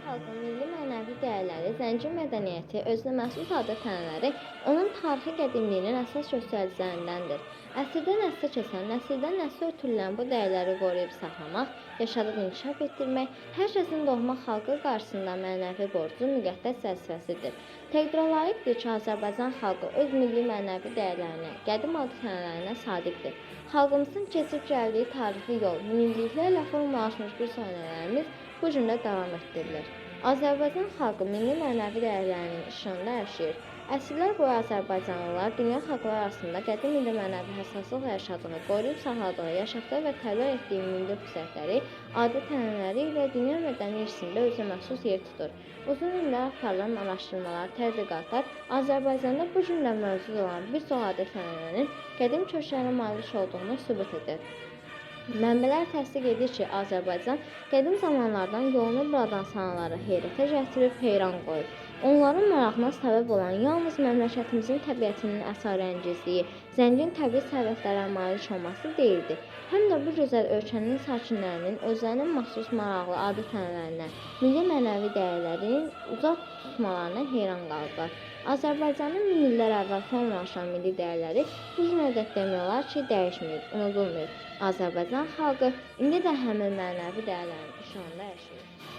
xalqın milli mənəvi dəyərləri, zəngin mədəniyyəti, özünəməxsus adət-ənənələri onun tarixi qədimliyinin əsas göstəricilərindəndir. Əsrdən əsrə keçən, nəsildən nəslə ötürülən bu dəyərləri qoruyub saxlamaq, yaşadıb inkişaf etdirmək hər kəsin doğma xalqı qarşısında mənəvi borcu, müqəddəs vəzifəsidir. Təqdirə layiqdir ki, Azərbaycan xalqı öz milli mənəvi dəyərlərinə, qədim adət-ənənələrinə sadiqdir. Xalqımızın keçib gəldiyi tarixi yol, minilliklərlə formalaşmış bu ənənələrimiz bu gün də davam etdirilir. Azərbaycan xalqı milli mənəvi dəyərlərinin işığında yaşayır. Əsrlər boyu Azərbaycanlılar dünya xalqları arasında qədim milli mənəvi həssaslıqla yaşadığı, qoruyub saxladığı, yaşatdığı və tələb etdiyi milli xüsusiyyətləri, adət-ənənələri ilə dünya mədəni irsində özünəməxsus yer tutur. Uzun illər aparılan araşdırmalar, tədqiqatlar Azərbaycanda bu gün də mövcud olan bir çox adət-ənənənin qədim köklərə malik olduğunu sübut edir. Mənbələr təsdiq edir ki, Azərbaycan qədim zamanlardan yolunu buradan sananları heyrətə gətirib, heyran qoyub. Onların marağına səbəb olan yalnız məmləkətimizin təbiətinin əsrarəngizliyi, zəngin təbii sərvətlərə malik olması deyildi. Həm də bu gözəl ölkənin sakinlərinin özlərinin məxsus maraqlı adət-ənənələrinə, milli mənəvi dəyərlərin uzaq tutmalarına heyran qalıblar. Azərbaycanın min illər əvvəl formalaşan milli dəyərləri bu günə dək demək olar ki, dəyişməyib, unudulmayıb. Azərbaycan xalqı indi də həmin mənəvi dəyərlərin işığında yaşayır.